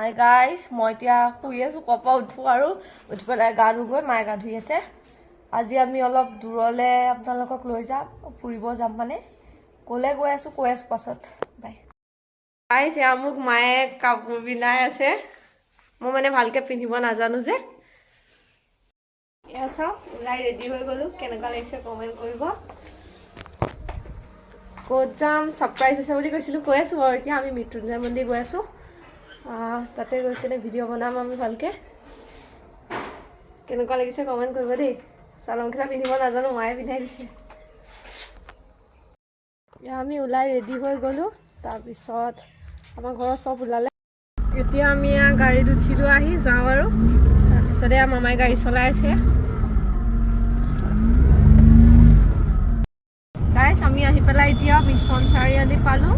hi guys মই এতিয়া শুই আছোঁ কপা উঠোঁ আৰু উঠি পেলাই গা ধুগৈ মায়ে গা ধুই আছে আজি আমি অলপ দূৰলৈ আপোনালোকক লৈ যাম ফুৰিব যাম মানে ক'লে কৈ আছোঁ পাছত বাই গাইজ এয়া মোক মায়ে কাপোৰ পিন্ধাই আছে মই মানে ভালকৈ পিন্ধিব নাজানো যে এয়া চাওক ওলাই ৰেডি হৈ গ'লোঁ কেনেকুৱা লাগিছে কমেণ্ট কৰিব ক'ত যাম ছাৰপ্ৰাইজ আছে বুলি কৈছিলোঁ কৈ আছোঁ বাৰু এতিয়া আমি মৃত্যুঞ্জয় মন্দিৰ গৈ আছোঁ তাতে গৈ কেনে ভিডিঅ' বনাম আমি ভালকৈ কেনেকুৱা লাগিছে কমেণ্ট কৰিব দেই চাদৰ মেখেলা পিন্ধিব নাজানো মায়ে পিন্ধাই দিছে আমি ওলাই ৰেডি হৈ গ'লোঁ তাৰপিছত আমাৰ ঘৰৰ চব ওলালে এতিয়া আমি গাড়ীত উঠিলোঁ আহি যাওঁ আৰু তাৰপিছতে মামাই গাড়ী চলাই আছে গাইছ আমি আহি পেলাই এতিয়া মিছন চাৰিআলি পালোঁ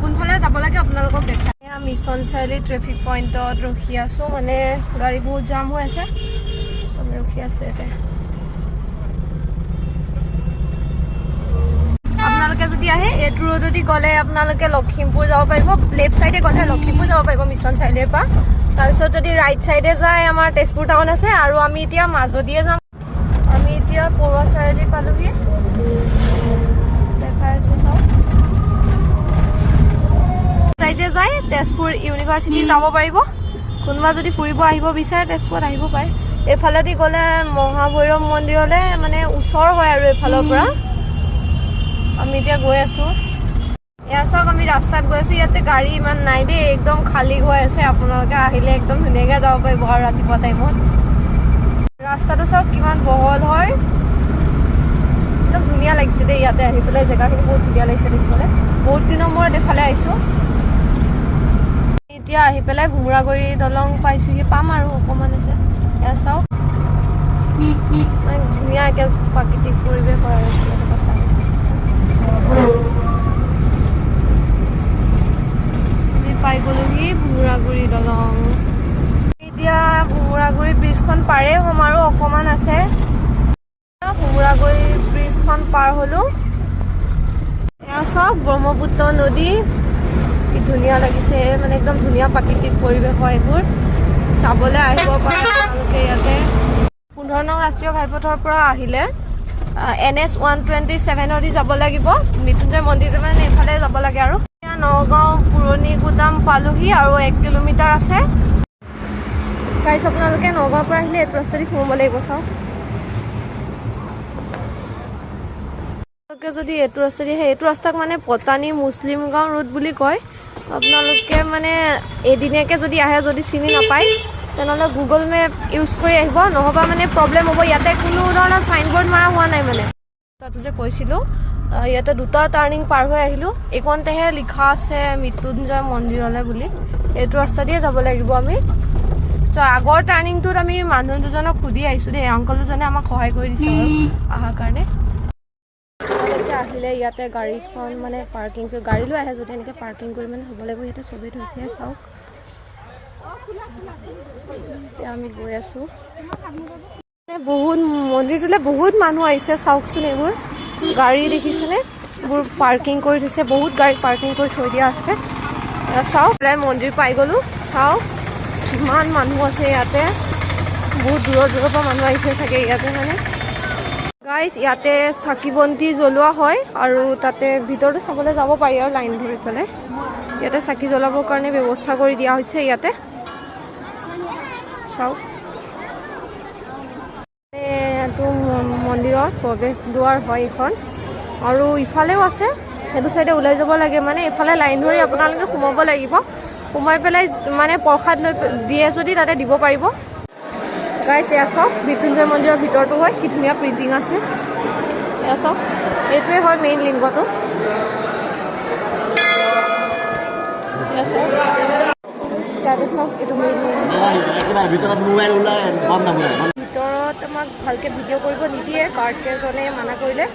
কোনফালে যাব লাগে আপোনালোকক দেখাই মিছন চাৰিআলি ট্ৰেফিক পইণ্টত ৰখি আছোঁ মানে গাড়ী বহুত জাম হৈ আছে চবে ৰখি আছে ইয়াতে আপোনালোকে যদি আহে এইটো ৰোডেদি গ'লে আপোনালোকে লখিমপুৰ যাব পাৰিব লেফ্ট চাইডে গ'লে লখিমপুৰ যাব পাৰিব মিছন চাৰিআলিৰ পৰা তাৰপিছত যদি ৰাইট চাইডে যায় আমাৰ তেজপুৰ টাউন আছে আৰু আমি এতিয়া মাজদিয়ে যাম আমি এতিয়া পৰুৱা চাৰিআলি পালোহি দেখাই আছোঁ চাওক চাইডে যায় তেজপুৰ ইউনিভাৰ্চিটি যাব পাৰিব কোনোবা যদি ফুৰিব আহিব বিচাৰে তেজপুৰত আহিব পাৰে এইফালেদি গ'লে মহাভৈৰৱ মন্দিৰলৈ মানে ওচৰ হয় আৰু এইফালৰ পৰা আমি এতিয়া গৈ আছোঁ এয়া চাওক আমি ৰাস্তাত গৈ আছোঁ ইয়াতে গাড়ী ইমান নাই দেই একদম খালী হৈ আছে আপোনালোকে আহিলে একদম ধুনীয়াকৈ যাব পাৰিব আৰু ৰাতিপুৱা টাইমত ৰাস্তাটো চাওক কিমান বহল হয় একদম ধুনীয়া লাগিছে দেই ইয়াতে আহি পেলাই জেগাখিনি বহুত ধুনীয়া লাগিছে দেখিবলৈ বহুত দিনৰ মূৰত এইফালে আহিছোঁ এতিয়া আহি পেলাই ভোমোৰাগুৰি দলং পাইছোঁহি পাম আৰু অকণমান আছে এয়া চাওক ধুনীয়া একে প্ৰাকৃতিক পৰিৱেশ হয় আৰু আমি পাই গ'লোহি ভোমোৰাগুৰি দলং এতিয়া ভোমোৰাগুৰি ব্ৰিজখন পাৰেই হ'ম আৰু অকণমান আছে ভোমোৰাগুৰি ব্ৰিজখন পাৰ হ'লোঁ এয়া চাওক ব্ৰহ্মপুত্ৰ নদী কি ধুনীয়া লাগিছে মানে একদম ধুনীয়া প্ৰাকৃতিক পৰিৱেশ হয় এইবোৰ চাবলৈ আহিব পাৰে আপোনালোকে ইয়াতে 15 নং ৰাষ্ট্ৰীয় ঘাইপথৰ পৰা আহিলে NH 127 যাব লাগিব মৃত্যুঞ্জয় মন্দিৰটো মানে এইফালে যাব লাগে আৰু এতিয়া নগাঁও পুৰণি গুদাম পালোহি আৰু 1 কিলোমিটাৰ আছে গাইছ আপোনালোকে নগাঁৱৰ পৰা আহিলে এইটো ৰাস্তাদি সোমাব লাগিব চাওক যদি এইটো ৰাস্তা দিয়ে এইটো ৰাস্তাক মানে পটানী মুছলিম গাঁও ৰোড বুলি কয় আপোনালোকে মানে এদিনীয়াকৈ যদি আহে যদি চিনি নাপায় তেনেহ'লে গুগল মেপ ইউজ কৰি আহিব নহ'বা মানে প্ৰব্লেম হ'ব ইয়াতে কোনো ধৰণৰ চাইনবোৰ্ড মাৰা হোৱা নাই মানে তাতো যে কৈছিলোঁ ইয়াতে দুটা টাৰ্ণিং পাৰ হৈ আহিলোঁ এইকণতেহে লিখা আছে মৃত্যুঞ্জয় মন্দিৰলৈ বুলি এইটো ৰাস্তা দিয়ে যাব লাগিব আমি আগৰ টাৰ্ণিংটোত আমি মানুহ দুজনক সুধি আহিছোঁ দেই আংকল দুজনে আমাক সহায় কৰি দিছে অহাৰ কাৰণে আহিলে ইয়াতে গাড়ীখন মানে পাৰ্কিং কৰি গাড়ী লৈ আহে যদি এনেকৈ পাৰ্কিং কৰি মানে হ'ব লাগিব ইয়াতে চবেই থৈছে চাওক এতিয়া আমি গৈ আছোঁ বহুত মন্দিৰটোলৈ বহুত মানুহ আহিছে চাওকচোন এইবোৰ গাড়ী দেখিছেনে এইবোৰ পাৰ্কিং কৰি থৈছে বহুত গাড়ী পাৰ্কিং কৰি থৈ দিয়া আছে চাওক মন্দিৰ পাই গ'লোঁ চাওক কিমান মানুহ আছে ইয়াতে বহুত দূৰৰ পৰা মানুহ আহিছে চাগে ইয়াতে মানে গাইজ ইয়াতে চাকি বন্তি জ্বলোৱা হয় আৰু তাতে ভিতৰতো চাবলৈ যাব পাৰি আৰু লাইন ধৰি পেলাই ইয়াতে চাকি জ্বলাবৰ কাৰণে ব্যৱস্থা কৰি দিয়া হৈছে ইয়াতে চাওক এইটো মন্দিৰৰ প্ৰৱেশ দুৱাৰ হয় এইখন আৰু ইফালেও আছে সেইটো চাইডে ওলাই যাব লাগে মানে এইফালে লাইন ধৰি আপোনালোকে সোমাব লাগিব সোমাই পেলাই মানে প্ৰসাদ লৈ দিয়ে যদি তাতে দিব পাৰিব গাইছ এয়া চাওক মৃত্যুঞ্জয় মন্দিৰৰ ভিতৰটো হয় কি ধুনীয়া প্ৰিণ্টিং আছে এয়া চাওক এইটোৱে হয় মেইন লিংগটো এয়া চাওক চাওক এইটো মেইন ভিতৰত আমাক ভালকৈ ভিডিঅ' কৰিব নিদিয়ে গাৰ্ডকেইজনে মানা কৰিলে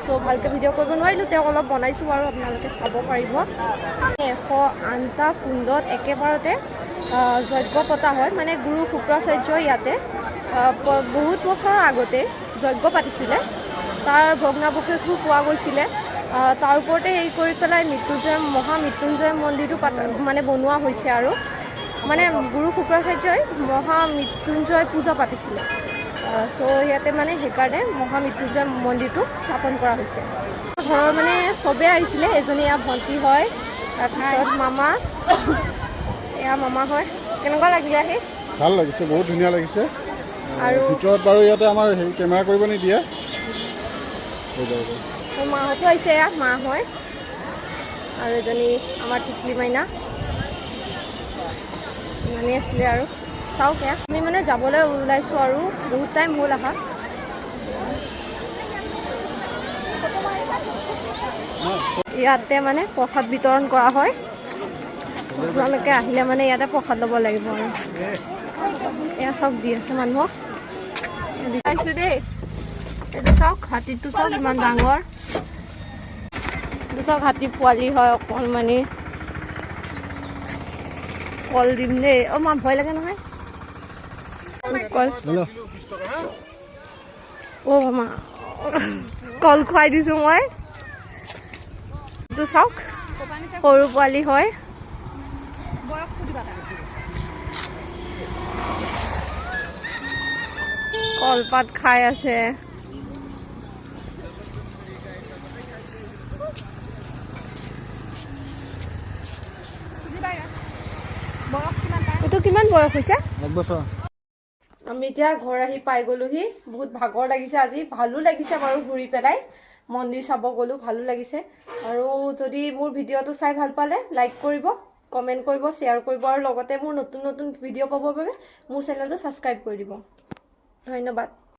চ' ভালকৈ ভিডিঅ' কৰিব নোৱাৰিলোঁ তেওঁক অলপ বনাইছোঁ আৰু আপোনালোকে চাব পাৰিব 108টা কুণ্ডত একেবাৰতে যজ্ঞ পতা হয় মানে গুৰু শুক্ৰাচাৰ্য ইয়াতে বহুত বছৰৰ আগতে যজ্ঞ পাতিছিলে তাৰ ভগ্নাৱশেষো পোৱা গৈছিলে তাৰ ওপৰতে হেৰি কৰি পেলাই মহা মৃত্যুঞ্জয় মন্দিৰটো মানে বনোৱা হৈছে আৰু মানে গুৰু শুক্ৰাচাৰ্যই মহা মৃত্যুঞ্জয় পূজা পাতিছিলে চ' ইয়াতে মানে সেইকাৰণে মহা মৃত্যুঞ্জয় মন্দিৰটো স্থাপন কৰা হৈছে ঘৰৰ মানে চবেই আহিছিলে এজনী এয়া ভণ্টি হয় তাৰপিছত মামা এয়া মামা হয় কেনেকুৱা লাগিলে আহি ভাল লাগিছে বহুত ধুনীয়া লাগিছে আৰু ভিতৰত বাৰু ইয়াতে আমাৰ হেৰি কেমেৰা কৰিব নিদিয়ে মাহঁতো আহিছে এয়া মা হয় আৰু এজনী আমাৰ ট্ৰিপ্তি মাইনা ইমানেই আছিলে আৰু চাওক এয়া আমি মানে যাবলৈ ওলাইছোঁ আৰু বহুত টাইম হ'ল আহা ইয়াতে মানে প্ৰসাদ বিতৰণ কৰা হয় আপোনালোকে আহিলে মানে ইয়াতে প্ৰসাদ ল'ব লাগিব আৰু এয়া চাওক দি আছে মানুহক চাইছোঁ দেই এইটো চাওক হাতীটো চাওক ইমান ডাঙৰ এইটো চাওক হাতী পোৱালি হয় অকণমানি কল দিম দেই অ' মা ভয় লাগে নহয় কল অ' মা কল খুৱাই দিছোঁ মই এইটো চাওক সৰু পোৱালি হয় কলপাত খাই আছে এইটো কিমান বয়স হৈছে 1 বছৰ আমি এতিয়া ঘৰ আহি পাই গ'লোহি বহুত ভাগৰ লাগিছে আজি ভালো লাগিছে বাৰু ঘূৰি পেলাই মন্দিৰ চাব গ'লো ভালো লাগিছে আৰু যদি মোৰ ভিডিঅ'টো চাই ভাল পালে লাইক কৰিব কমেণ্ট কৰিব শ্বেয়াৰ কৰিব আৰু লগতে মোৰ নতুন নতুন ভিডিঅ' পাবৰ বাবে মোৰ চেনেলটো ছাবস্ক্ৰাইব কৰি দিব ধন্যবাদ